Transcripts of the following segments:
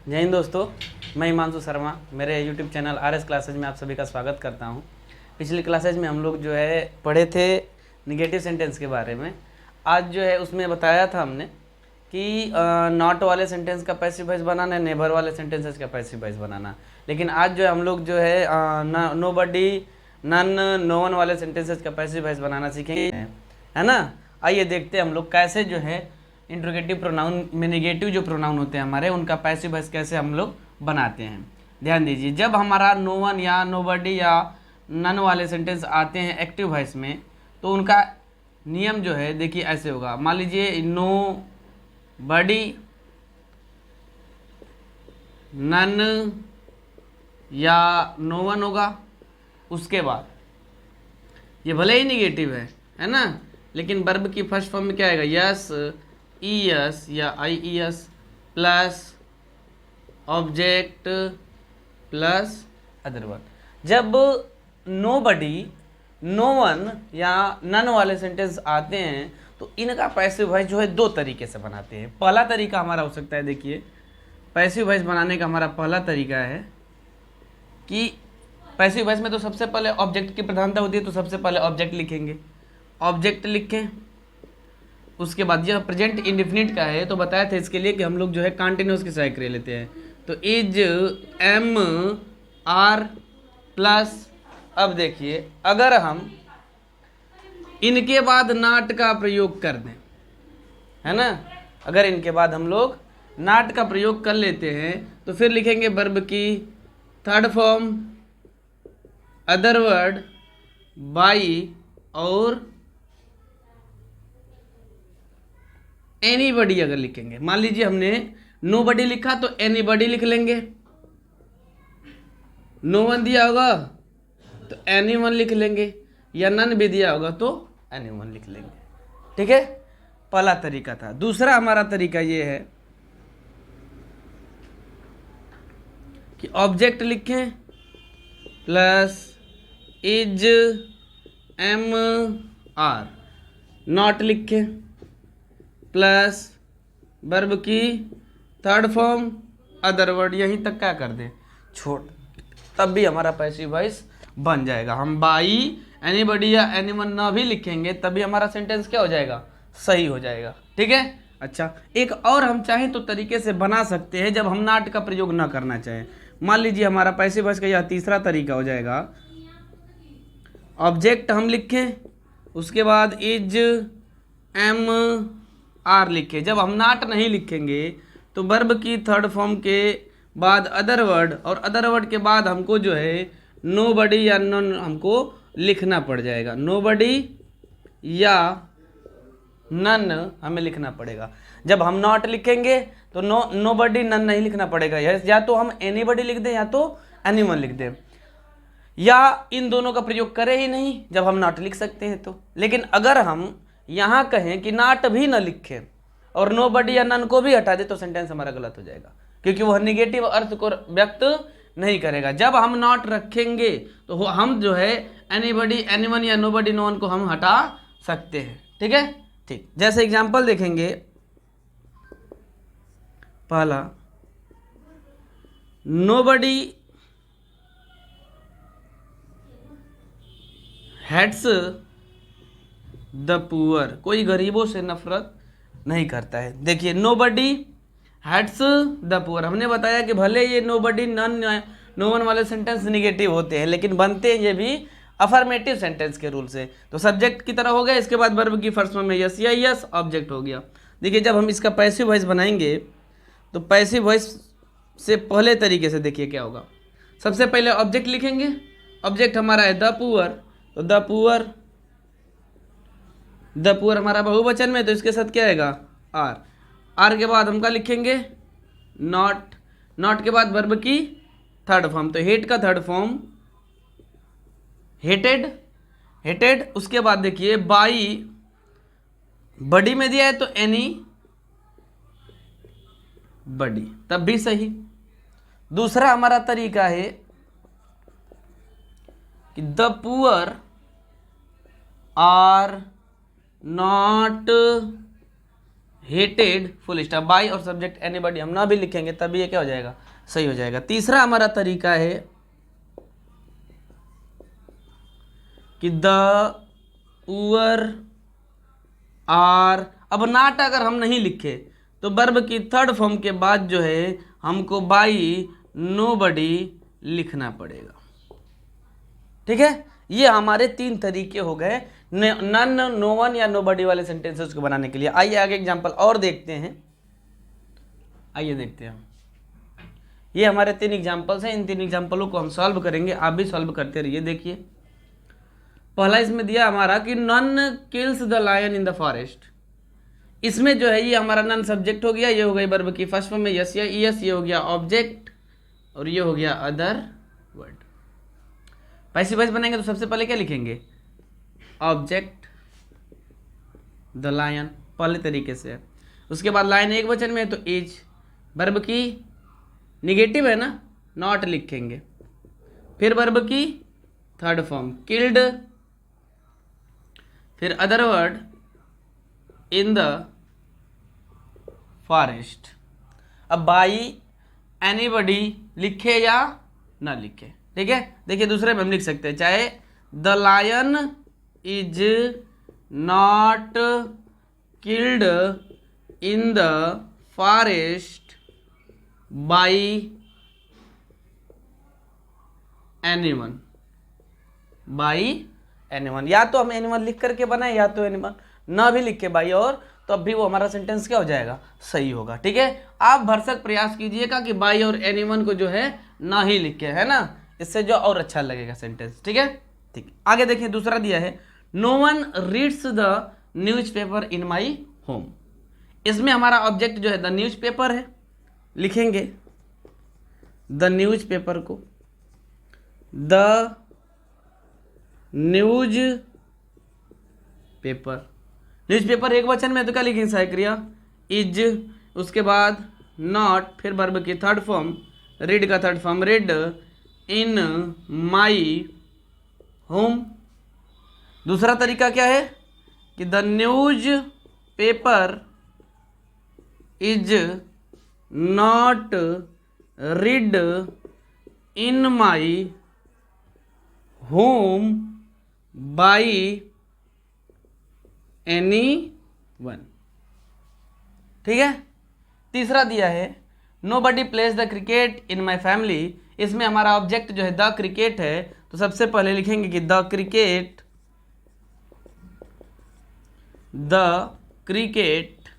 जय हिंद दोस्तों, मैं हिमांशु शर्मा। मेरे YouTube channel R S classes में आप सभी का स्वागत करता हूं। पिछली क्लासेज में हम लोग जो है पढ़े थे निगेटिव सेंटेंस के बारे में। आज जो है उसमें बताया था हमने कि नॉट वाले सेंटेंस का पैसिव वॉइस बनाना है, नेवर वाले सेंटेंसेस का पैसिव वॉइस बनाना। लेकिन आज जो है हम लोग जो है nobody, none, no one वाले सेंटेंसेस का पैसिव वॉइस बनाना सीखेंगे, है ना। आइए देखते हैं हम लोग कैसे जो है इंट्रोगेटिव प्रोनाउन में निगेटिव जो प्रोनाउन होते हैं हमारे, उनका पैसिव वॉइस कैसे हम लोग बनाते हैं। ध्यान दीजिए, जब हमारा नो वन या नो बडी या नन वाले सेंटेंस आते हैं एक्टिव वॉइस में, तो उनका नियम जो है देखिए ऐसे होगा। मान लीजिए नो बडी, नन या नो वन होगा। उसके बाद ये भले ही निगेटिव है ना, लेकिन वर्ब की फर्स्ट फॉर्म में क्या आएगा? यस, ई एस या I E S plus object plus other word. जब नो बडी, नो वन या नन वाले सेंटेंस आते हैं तो इनका पैसिव वॉइस जो है दो तरीके से बनाते हैं। पहला तरीका हमारा हो सकता है, देखिए पैसिव वॉइस बनाने का हमारा पहला तरीका है कि पैसिव वॉइस में तो सबसे पहले ऑब्जेक्ट की प्रधानता होती है, तो सबसे पहले ऑब्जेक्ट लिखेंगे। ऑब्जेक्ट लिखें, उसके बाद यह प्रेजेंट इंडेफिनिट का है तो बताया था इसके लिए कि हम लोग जो है कंटिन्यूस की सहायक ले लेते हैं। तो इज एम आर प्लस, अब देखिए अगर हम इनके बाद नाट का प्रयोग कर दें, है ना, अगर इनके बाद हम लोग नाट का प्रयोग कर लेते हैं तो फिर लिखेंगे वर्ब की third form other word by और एनीबडी अगर लिखेंगे। मान लीजिए हमने नो बडी लिखा तो एनीबडी लिख लेंगे। नो वन दिया होगा तो एनी वन लिख लेंगे, या नन भी दिया होगा तो एनी वन लिख लेंगे। ठीक है, पहला तरीका था। दूसरा हमारा तरीका ये है कि ऑब्जेक्ट लिखें plus is am are, not लिखें प्लस वर्ब की थर्ड फॉर्म अदर वर्ड, यहीं तक क्या कर दें छोड़, तब भी हमारा पैसिव वॉइस बन जाएगा। हम बाई, एनीबडी या एनीवन ना भी लिखेंगे तब भी हमारा सेंटेंस क्या हो जाएगा? सही हो जाएगा। ठीक है। अच्छा, एक और हम चाहें तो तरीके से बना सकते हैं जब हम नाट का प्रयोग ना करना चाहें। मान लीजिए हमारा पैसिव वॉइस का यह तीसरा तरीका हो जाएगा। ऑब्जेक्ट हम लिखें, उसके बाद इज एम आर लिखे। जब हम नाट नहीं लिखेंगे तो वर्ब की थर्ड फॉर्म के बाद अदर वर्ड, और अदर वर्ड के बाद हमको जो है नो बडी या नन हमको लिखना पड़ जाएगा। नो बडी या नन हमें लिखना पड़ेगा। जब हम नॉट लिखेंगे तो नो बडी नन नहीं लिखना पड़ेगा, या तो हम एनी बडी लिख दें या तो एनी वन लिख दें, या इन दोनों का प्रयोग करें ही नहीं जब हम नॉट लिख सकते हैं तो। लेकिन अगर हम यहाँ कहें कि नाट भी न लिखें और नो बडी या नन को भी हटा दे तो सेंटेंस हमारा गलत हो जाएगा, क्योंकि वह निगेटिव अर्थ को व्यक्त नहीं करेगा। जब हम नॉट रखेंगे तो हम जो है एनीबडी, एनीवन या नो बडी, नो वन को हम हटा सकते हैं। ठीक है, ठीक। जैसे एग्जाम्पल देखेंगे, पहला nobody hates the poor, कोई गरीबों से नफरत नहीं करता है। देखिए nobody hates the poor, हमने बताया कि भले ये nobody, none, no one वाले सेंटेंस निगेटिव होते हैं लेकिन बनते हैं ये भी अफर्मेटिव सेंटेंस के रूल से। तो सब्जेक्ट की तरह हो गया, इसके बाद वर्ब की फर्स्ट फॉर्म में यस या यस, ऑब्जेक्ट हो गया। देखिए जब हम इसका पैसिव वॉइस बनाएंगे तो पैसिव वॉइस से पहले तरीके से देखिए क्या होगा। सबसे पहले ऑब्जेक्ट लिखेंगे। ऑब्जेक्ट हमारा है द पुअर, तो द पुअर, द पुअर हमारा बहुवचन में तो इसके साथ क्या आएगा? आर। आर के बाद हम क्या लिखेंगे? नॉट। नॉट के बाद वर्ब की थर्ड फॉर्म, तो हेट का थर्ड फॉर्म हेटेड, हेटेड। उसके बाद देखिए बाई, बडी में दिया है तो एनी बडी, तब भी सही। दूसरा हमारा तरीका है कि the poor are not hated full stop, by और सब्जेक्ट एनीबॉडी हम ना भी लिखेंगे तभी ये क्या हो जाएगा, सही हो जाएगा। तीसरा हमारा तरीका है कि द पुअर आर, अब नाट अगर हम नहीं लिखे तो वर्ब की थर्ड फॉर्म के बाद जो है हमको बाई नोबडी लिखना पड़ेगा। ठीक है, ये हमारे 3 तरीके हो गए नन, नो वन या नोबडी वाले सेंटेंसेस को बनाने के लिए। आइए आगे एग्जांपल और देखते हैं। आइए देखते हैं, ये हमारे 3 एग्जांपल्स हैं। इन 3 एग्जांपलों को हम सॉल्व करेंगे, आप भी सॉल्व करते रहिए। देखिए पहला इसमें दिया हमारा कि none kills the lion in the forest. इसमें जो है ये हमारा नन सब्जेक्ट हो गया, ये हो गई वर्ब की फर्स्ट फॉर्म में यस या ईएस, ये हो गया ऑब्जेक्ट और ये हो गया अदर वर्ड। पैसिव वॉइस बनाएंगे तो सबसे पहले क्या लिखेंगे, ऑब्जेक्ट द लायन, पहले तरीके से। उसके बाद लायन एक वचन में है तो इज, वर्ब की निगेटिव है ना, नॉट लिखेंगे। फिर वर्ब की थर्ड फॉर्म किल्ड, फिर other word in the forest. अब बाई एनीबडी लिखे या ना लिखे, ठीक है। देखिए दूसरे में हम लिख सकते हैं, चाहे the lion is not killed in the forest by anyone, by anyone. या तो हम एनीवन लिख करके बनाए या तो एनीवन ना भी लिख के बाई, और तो अब भी वो हमारा सेंटेंस क्या हो जाएगा, सही होगा। ठीक है, आप भरसक प्रयास कीजिएगा कि बाई और एनीवन को जो है ना ही लिखे, है ना, इससे जो और अच्छा लगेगा सेंटेंस। ठीक है, ठीक। आगे देखिए दूसरा दिया है, no one reads the newspaper in my home. इसमें हमारा ऑब्जेक्ट जो है द न्यूज़पेपर है, लिखेंगे द न्यूज़पेपर को, द न्यूज पेपर। न्यूज़पेपर एक वचन में तो क्या लिखेंगे, सहायक क्रिया इज, उसके बाद नॉट, फिर वर्ब की थर्ड फॉर्म, रीड का third form read, in my home. दूसरा तरीका क्या है कि the newspaper is not read in my home by anyone. ठीक है, तीसरा दिया है, nobody plays the cricket in my family. इसमें हमारा ऑब्जेक्ट जो है द क्रिकेट है, तो सबसे पहले लिखेंगे कि the cricket, the cricket,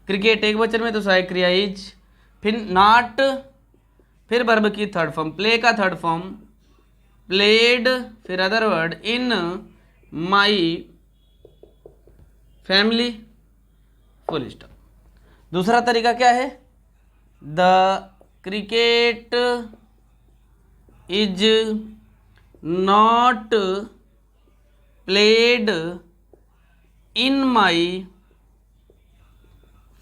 cricket एक वचन में तो सहायक क्रिया इज, फिर नॉट, फिर वर्ब की थर्ड फॉर्म, प्ले का थर्ड फॉर्म प्लेड, फिर other word in my family, full stop. दूसरा तरीका क्या है, the cricket is not played in my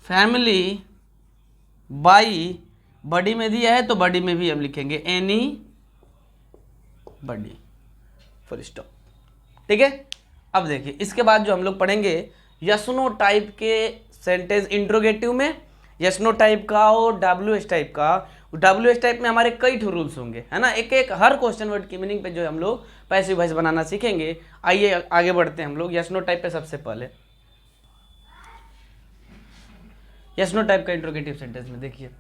family by, body में दिया है तो बडी में भी हम लिखेंगे एनी बडी, फुल स्टॉप। ठीक है, अब देखिए इसके बाद जो हम लोग पढ़ेंगे यस नो टाइप के सेंटेंस, इंट्रोगेटिव में यस नो टाइप का और डब्ल्यूएच टाइप का। डब्ल्यूएच टाइप में हमारे कई ठो रूल्स होंगे, है ना, एक एक हर क्वेश्चन वर्ड की मीनिंग पे जो है हम लोग पैसिव वॉइस बनाना सीखेंगे। आइए आगे बढ़ते हैं हम लोग यस नो टाइप पे। सबसे पहले यस नो टाइप का इंट्रोगेटिव सेंटेंस में देखिए,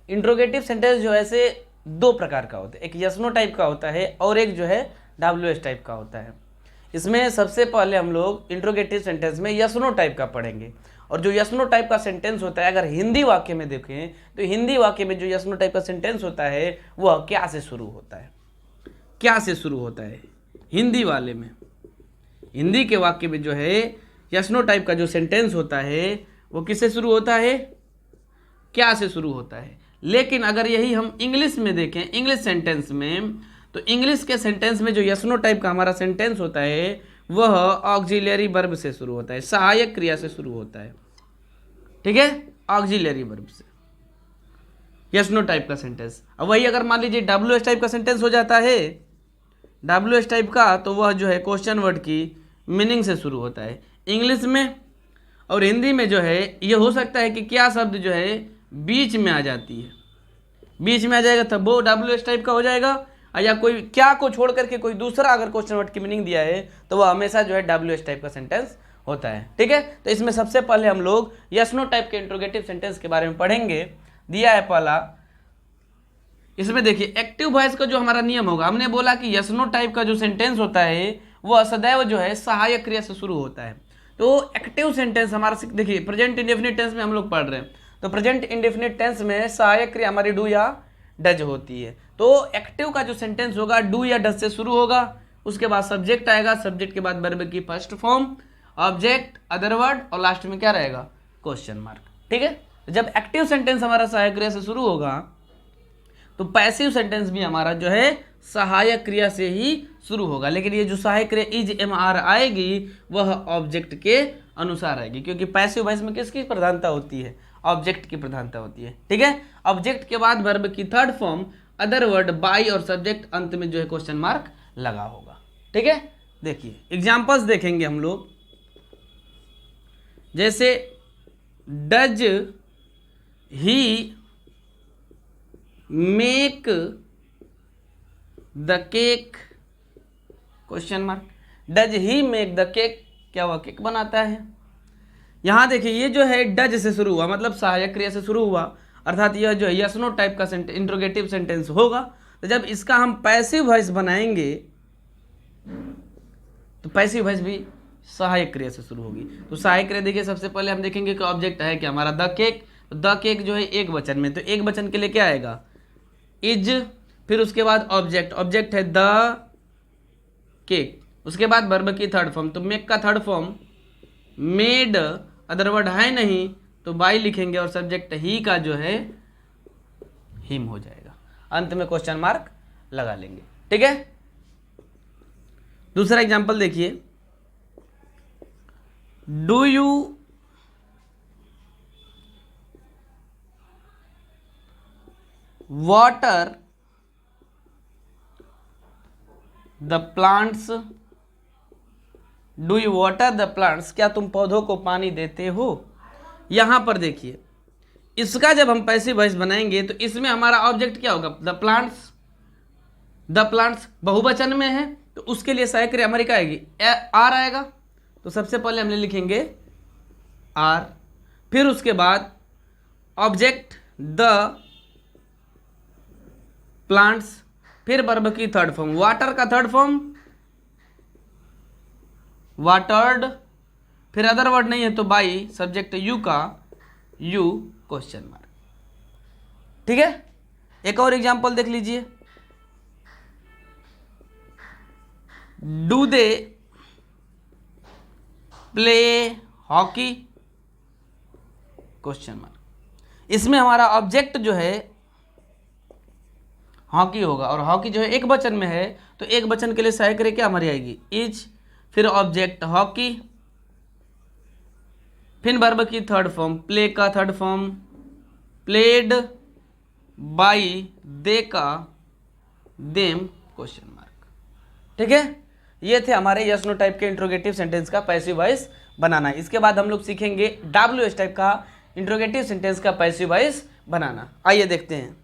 इंट्रोगेटिव सेंटेंस जो है ऐसे 2 प्रकार का होता है, एक यस नो टाइप का होता है और एक जो है डब्ल्यूएच टाइप का होता है। इसमें सबसे पहले हम लोग इंट्रोगेटिव सेंटेंस में यस नो टाइप का पढ़ेंगे। और जो यस नो टाइप का सेंटेंस होता है, अगर हिंदी वाक्य में देखें तो हिंदी वाक्य में जो यस नो टाइप का सेंटेंस होता है वह क्या से शुरू होता है, क्या से शुरू होता है हिंदी वाले में। हिंदी के वाक्य में जो है यस नो टाइप का जो सेंटेंस होता है वो किससे शुरू होता है, क्या से शुरू होता है। लेकिन अगर यही हम इंग्लिश में देखें, इंग्लिश सेंटेंस में, तो इंग्लिश के सेंटेंस में जो यस नो टाइप का हमारा सेंटेंस होता है वह ऑक्सिलरी वर्ब से शुरू होता है, सहायक क्रिया से शुरू होता है। ठीक है, ऑक्सिलरी वर्ब से यस नो टाइप का सेंटेंस। अब वही अगर मान लीजिए डब्ल्यूएच टाइप का सेंटेंस हो जाता है, डब्ल्यूएच टाइप का, तो वह जो है क्वेश्चन वर्ड की मीनिंग से शुरू होता है इंग्लिश में। और हिंदी में जो है ये हो सकता है कि क्या शब्द जो है बीच में आ जाती है, बीच में आ जाएगा तब वो WH टाइप का हो जाएगा, या कोई क्या को छोड़ करके कोई दूसरा अगर क्वेश्चन वर्ड की मीनिंग दिया है तो वो हमेशा जो है WH टाइप का सेंटेंस होता है। ठीक है, तो इसमें सबसे पहले हम लोग यस नो टाइप के इंट्रोगेटिव सेंटेंस के बारे में पढ़ेंगे। दिया है पहला, इसमें देखिए एक्टिव वॉइस का जो हमारा नियम होगा, हमने बोला कि यस नो टाइप का जो सेंटेंस होता है वो सदैव जो है सहायक क्रिया से शुरू होता है। तो एक्टिव सेंटेंस हमारा देखिए प्रेजेंट इंडेफिनिट टेंस में हम लोग पढ़ रहे हैं, तो प्रेजेंट इंडेफिनिट टेंस में सहायक क्रिया हमारी डू या डज होती है। तो एक्टिव का जो सेंटेंस होगा डू या डज से शुरू होगा, उसके बाद सब्जेक्ट आएगा, सब्जेक्ट के बाद वर्ब की first form, object, other word, और लास्ट में क्या रहेगा, क्वेश्चन मार्क। ठीक है, जब एक्टिव सेंटेंस हमारा सहायक क्रिया से शुरू होगा तो पैसिव सेंटेंस भी हमारा जो है सहायक क्रिया से ही शुरू होगा, लेकिन ये जो सहायक क्रिया इज एम आर आएगी वह ऑब्जेक्ट के अनुसार आएगी, क्योंकि पैसिव वॉइस में किसकी प्रधानता होती है, ऑब्जेक्ट की प्रधानता होती है। ठीक है, ऑब्जेक्ट के बाद वर्ब की third form, other word, by और सब्जेक्ट, अंत में जो है क्वेश्चन मार्क लगा होगा। ठीक है, देखिए एग्जांपल्स देखेंगे हम लोग, जैसे does he make the cake, question mark, does he make the cake, क्या वह केक बनाता है। यहां देखिए ये जो है डज से शुरू हुआ, मतलब सहायक क्रिया से शुरू हुआ, अर्थात यह जो है यस नो टाइप का इंट्रोगेटिव सेंटेंस होगा। तो जब इसका हम पैसिव वॉइस बनाएंगे तो पैसिव वॉइस भी सहायक क्रिया से शुरू होगी। तो सहायक क्रिया देखिए सबसे पहले हम देखेंगे कि ऑब्जेक्ट है क्या हमारा द केक, द केक जो है एक वचन में, तो एक वचन के लिए क्या आएगा, इज, फिर उसके बाद ऑब्जेक्ट, ऑब्जेक्ट है द केक, उसके बाद वर्ब की थर्ड फॉर्म, तो मेक का third form made, other word है नहीं तो बाई लिखेंगे, और सब्जेक्ट ही का जो है हिम हो जाएगा, अंत में क्वेश्चन मार्क लगा लेंगे। ठीक है, दूसरा एग्जांपल देखिए, do you water the plants, do you water the plants, क्या तुम पौधों को पानी देते हो। यहां पर देखिए इसका जब हम पैसिव वॉइस बनाएंगे तो इसमें हमारा ऑब्जेक्ट क्या होगा, द प्लांट्स, द प्लांट्स बहुवचन में है तो उसके लिए सहायक क्रिया हमारी क्या आएगी, आर आएगा। तो सबसे पहले हम लिखेंगे आर, फिर उसके बाद ऑब्जेक्ट द प्लांट्स, फिर वर्ब की थर्ड फॉर्म, वाटर का थर्ड फॉर्म वाटर्ड, फिर अदर वर्ड नहीं है तो बाई, सब्जेक्ट यू का यू, क्वेश्चन मार्क। ठीक है, एक और एग्जांपल देख लीजिए, do they play hockey, question mark. इसमें हमारा ऑब्जेक्ट जो है हॉकी होगा, और हॉकी जो है एक वचन में है तो एक वचन के लिए सहायक क्रिया क्या हमारी आएगी, इज, फिर ऑब्जेक्ट हॉकी, फिर वर्ब की थर्ड फॉर्म, प्ले का थर्ड फॉर्म प्लेड, बाई, दे का देम, क्वेश्चन मार्क। ठीक है, ये थे हमारे यस नो टाइप के इंट्रोगेटिव सेंटेंस का पैसिव वॉइस बनाना। इसके बाद हम लोग सीखेंगे WH टाइप का इंट्रोगेटिव सेंटेंस का पैसिव वॉइस बनाना। आइए देखते हैं।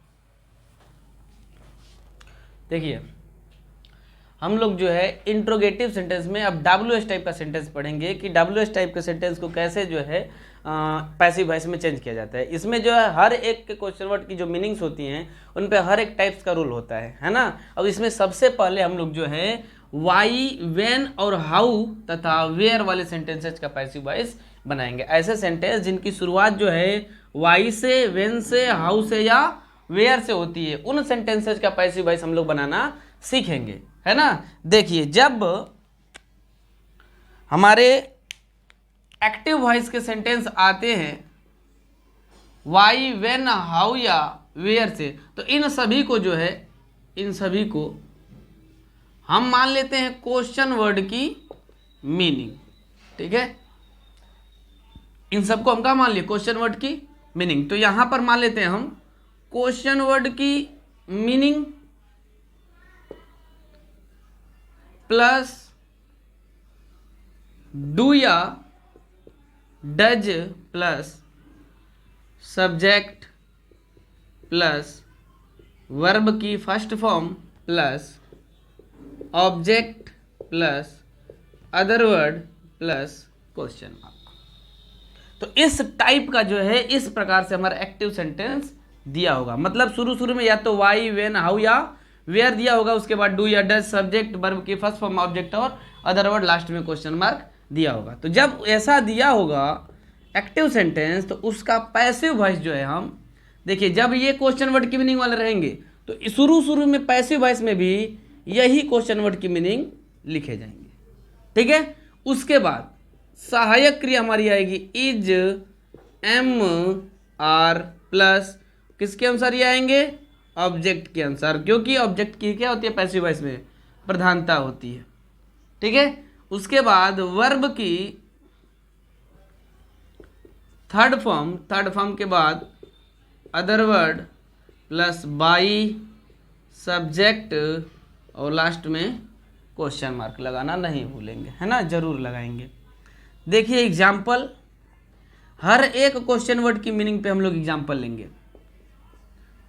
देखिए हम लोग जो है इंट्रोगेटिव सेंटेंस में अब WH टाइप का सेंटेंस पढ़ेंगे कि WH टाइप के सेंटेंस को कैसे जो है पैसिव वॉइस में चेंज किया जाता है। इसमें जो है हर एक के क्वेश्चन वर्ड की जो मीनिंग्स होती हैं उन पे हर एक टाइप्स का रूल होता है ना। अब इसमें सबसे पहले हम लोग जो है वाई, वेन और हाउ तथा वेयर वाले सेंटेंसेज का पैसिव वॉइस बनाएंगे। ऐसे सेंटेंस जिनकी शुरुआत जो है वाई से, वेन से, हाउ से या वेयर से होती है, उन सेंटेंसेज का पैसिव वॉइस हम लोग बनाना सीखेंगे, है ना। देखिए जब हमारे एक्टिव वॉइस के सेंटेंस आते हैं वाई, वेन, हाउ या वेयर से, तो इन सभी को जो है, इन सभी को हम मान लेते हैं क्वेश्चन वर्ड की मीनिंग। ठीक है, इन सबको हम क्या मान लिए, क्वेश्चन वर्ड की मीनिंग। तो यहां पर मान लेते हैं हम क्वेश्चन वर्ड की मीनिंग प्लस डू या does plus subject plus verb की first form plus object plus other word plus question mark. तो इस टाइप का जो है इस प्रकार से हमारा एक्टिव सेंटेंस दिया होगा। मतलब शुरू में या तो वाई, वेन, हाउ या वेयर दिया होगा, उसके बाद डू या डज, सब्जेक्ट, वर्ब की फर्स्ट फॉर्म, ऑब्जेक्ट और अदर वर्ड, लास्ट में क्वेश्चन मार्क दिया होगा। तो जब ऐसा दिया होगा एक्टिव सेंटेंस तो उसका पैसिव वॉइस जो है, हम देखिए जब ये क्वेश्चन वर्ड की मीनिंग वाले रहेंगे तो शुरू में पैसिव वॉइस में भी यही क्वेश्चन वर्ड की मीनिंग लिखे जाएंगे। ठीक है, उसके बाद सहायक क्रिया हमारी आएगी इज, एम, आर प्लस किसके अनुसार ये आएंगे, ऑब्जेक्ट के अनुसार, क्योंकि ऑब्जेक्ट की क्या होती है पैसिव वॉइस में प्रधानता होती है। ठीक है, उसके बाद वर्ब की थर्ड फॉर्म के बाद other word plus by, subject और लास्ट में क्वेश्चन मार्क लगाना नहीं भूलेंगे, है ना, जरूर लगाएंगे। देखिए एग्जाम्पल, हर एक क्वेश्चन वर्ड की मीनिंग पे हम लोग एग्जाम्पल लेंगे,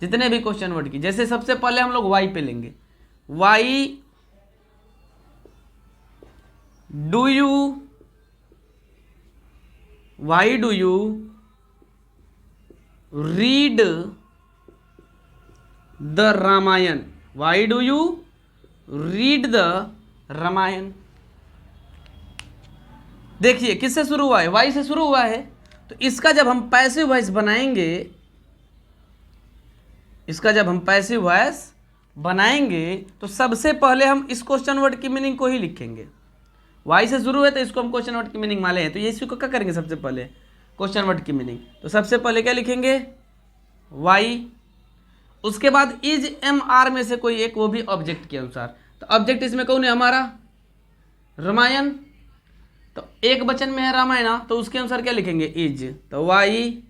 जितने भी क्वेश्चन वर्ड की। जैसे सबसे पहले हम लोग वाई पे लेंगे। Why do you read the Ramayana, why do you read the Ramayana. देखिए किससे शुरू हुआ है, वाई से शुरू हुआ है। तो इसका जब हम पैसिव वॉइस बनाएंगे, तो सबसे पहले हम इस क्वेश्चन वर्ड की मीनिंग को ही लिखेंगे। वाई से शुरू है तो इसको हम क्वेश्चन वर्ड की मीनिंग माने हैं, तो ये इसको क्या करेंगे, सबसे पहले क्वेश्चन वर्ड की मीनिंग। तो सबसे पहले क्या लिखेंगे, वाई। उसके बाद इज, एम, आर में से कोई एक, वो भी ऑब्जेक्ट के अनुसार। तो ऑब्जेक्ट इसमें कौन है हमारा, रामायण। तो एक वचन में है रामायण, तो उसके अनुसार क्या लिखेंगे, इज। तो वाई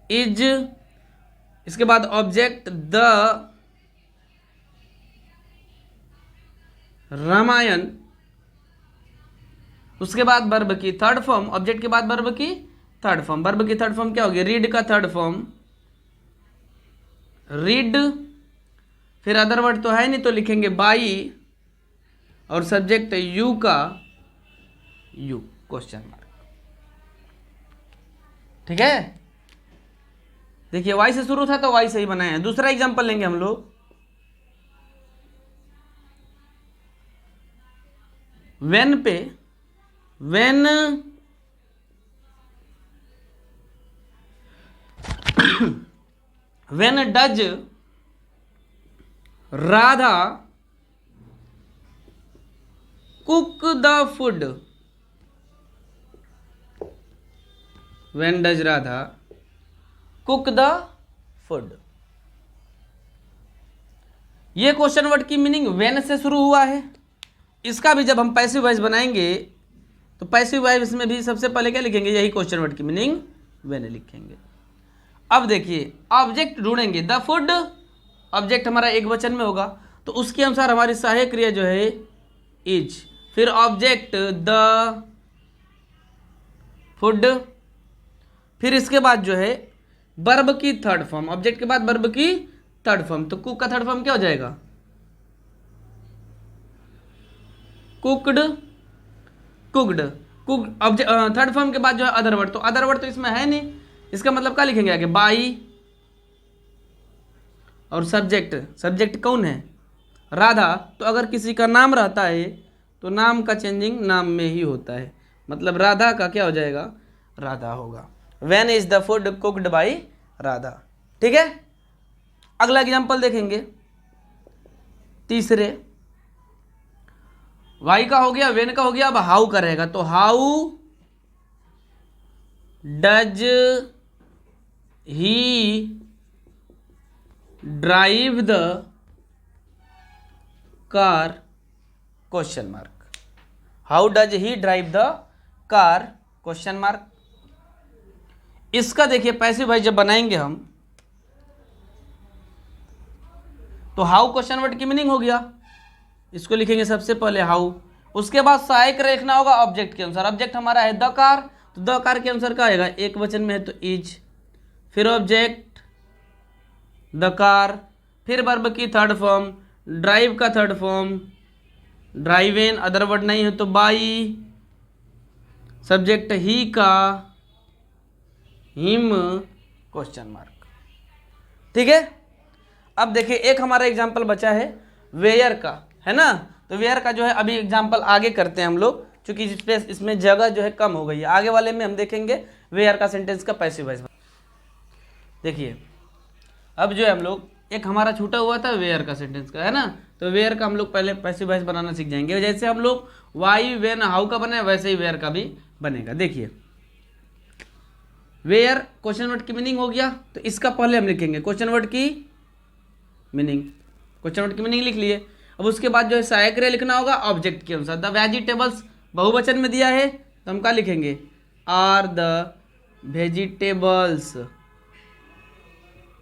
इज, इसके बाद ऑब्जेक्ट द रामायण, उसके बाद वर्ब की थर्ड फॉर्म, ऑब्जेक्ट के बाद वर्ब की थर्ड फॉर्म। वर्ब की थर्ड फॉर्म क्या होगी, रीड का थर्ड फॉर्म रीड, फिर अदर वर्ड तो है नहीं तो लिखेंगे बाई, और सब्जेक्ट यू का यू, क्वेश्चन मार्क। ठीक है, देखिए वाई से शुरू था तो वाई से ही बनाए हैं। दूसरा एग्जांपल लेंगे हम लोग, वेन पे। When when does Radha cook the food, when does Radha cook the food. ये क्वेश्चन वर्ड की मीनिंग वेन से शुरू हुआ है। इसका भी जब हम पैसिव वॉइस बनाएंगे तो पैसिव वॉइस में भी सबसे पहले क्या लिखेंगे, यही क्वेश्चन वर्ड की मीनिंग वेन लिखेंगे। अब देखिए ऑब्जेक्ट ढूंढेंगे, द फूड, ऑब्जेक्ट हमारा एक वचन में होगा तो उसके अनुसार हमारी सहायक क्रिया जो है इज, फिर ऑब्जेक्ट द फूड, फिर इसके बाद जो है वर्ब की थर्ड फॉर्म, ऑब्जेक्ट के बाद वर्ब की थर्ड फॉर्म। तो कुक का थर्ड फॉर्म क्या हो जाएगा, cooked, cooked, cook. Object third form के बाद जो है अदर वर्ड, तो अदर वर्ड तो इसमें है नहीं, इसका मतलब क्या लिखेंगे आगे, बाई, और सब्जेक्ट, सब्जेक्ट कौन है, राधा। तो अगर किसी का नाम रहता है तो नाम का चेंजिंग नाम में ही होता है, मतलब राधा का क्या हो जाएगा, राधा होगा। When is the food cooked by Radha. ठीक है, अगला एग्जांपल देखेंगे, तीसरे। वाई का हो गया, वेन का हो गया, अब हाउ का रहेगा। तो how does he drive the car, question mark. How does he drive the car, question mark. इसका देखिए पैसिव वॉइस जब बनाएंगे हम तो हाउ क्वेश्चन वर्ड की मीनिंग हो गया, इसको लिखेंगे सबसे पहले हाउ। उसके बाद सहायक लिखना होगा ऑब्जेक्ट के अनुसार। ऑब्जेक्ट हमारा है द कार, तो द कार के अनुसार क्या आएगा, एक वचन में है तो इज, फिर ऑब्जेक्ट द कार, फिर वर्ब की थर्ड फॉर्म, ड्राइव का थर्ड फॉर्म ड्राइव इन, अदर वर्ड नहीं है तो बाई, सब्जेक्ट ही का, हिम क्वेश्चन मार्क। ठीक है। अब देखिए एक हमारा एग्जाम्पल बचा है वेयर का, है ना। तो वेयर का जो है अभी एग्जाम्पल आगे करते हैं हम लोग, क्योंकि इसमें जगह जो है कम हो गई है। आगे वाले में हम देखेंगे वेयर का सेंटेंस का पैसिव वॉइस। देखिए अब जो है हम लोग, एक हमारा छूटा हुआ था वेयर का सेंटेंस का, है ना। तो वेयर का हम लोग पहले पैसिव वॉइस बनाना सीख जाएंगे। जैसे हम लोग वाई, वेन, हाउ का बने, वैसे ही वेयर का भी बनेगा। देखिए वेयर क्वेश्चन वर्ड की मीनिंग हो गया, तो इसका पहले हम लिखेंगे क्वेश्चन वर्ड की मीनिंग। क्वेश्चन वर्ड की मीनिंग लिख लिए। अब उसके बाद जो है सहायक क्रिया लिखना होगा ऑब्जेक्ट के अनुसार। द वेजिटेबल्स बहुवचन में दिया है तो हम क्या लिखेंगे, आर द वेजिटेबल्स,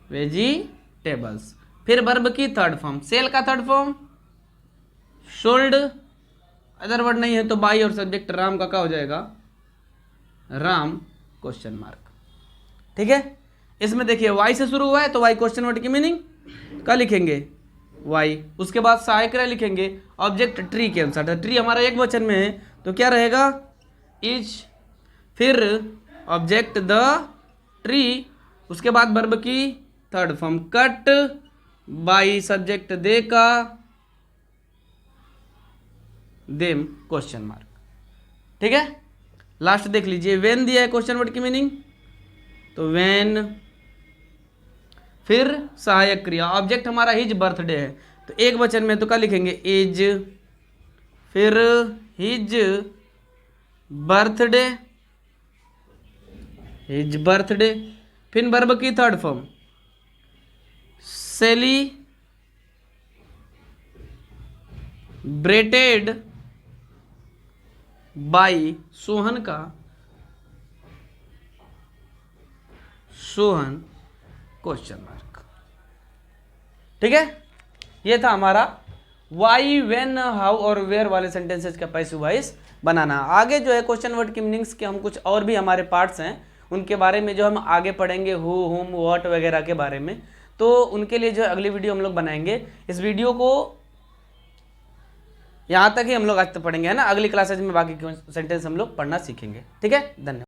वेजिटेबल्स। फिर वर्ब की थर्ड फॉर्म, सेल का third form sold, other word नहीं है तो बाई, और सब्जेक्ट राम का क्या हो जाएगा, राम क्वेश्चन मार्क। ठीक है। इसमें देखिए वाई से शुरू हुआ है तो वाई क्वेश्चन वर्ड की मीनिंग क्या लिखेंगे, वाई। उसके बाद सहायक क्रिया लिखेंगे ऑब्जेक्ट ट्री के अनुसार। ट्री हमारा एक वचन में है तो क्या रहेगा, इज, फिर ऑब्जेक्ट द ट्री, उसके बाद वर्ब की third form cut, by, subject they का, देम क्वेश्चन मार्क। ठीक है। लास्ट देख लीजिए, वेन दिया है क्वेश्चन वर्ड की मीनिंग, तो वेन, फिर सहायक क्रिया ऑब्जेक्ट हमारा हिज बर्थडे है तो एक वचन में तो क्या लिखेंगे, इज, फिर हिज बर्थडे, हिज बर्थडे, फिर वर्ब की थर्ड फॉर्म सेली ब्रेटेड बाई, सोहन का, सोहन क्वेश्चन मार्क। ठीक है। ये था हमारा वाई, वेन, हाउ और वेयर वाले सेंटेंसेस का पैसिव वॉइस बनाना। आगे जो है क्वेश्चन वर्ड की मीनिंग्स के हम कुछ और भी हमारे पार्ट्स हैं, उनके बारे में जो हम आगे पढ़ेंगे, हु, हुम, व्हाट वगैरह के बारे में। तो उनके लिए जो है अगली वीडियो हम लोग बनाएंगे। इस वीडियो को यहाँ तक ही हम लोग आज तक पढ़ेंगे, है ना। अगली क्लासेज में बाकी के सेंटेंस हम लोग पढ़ना सीखेंगे। ठीक है। धन्यवाद।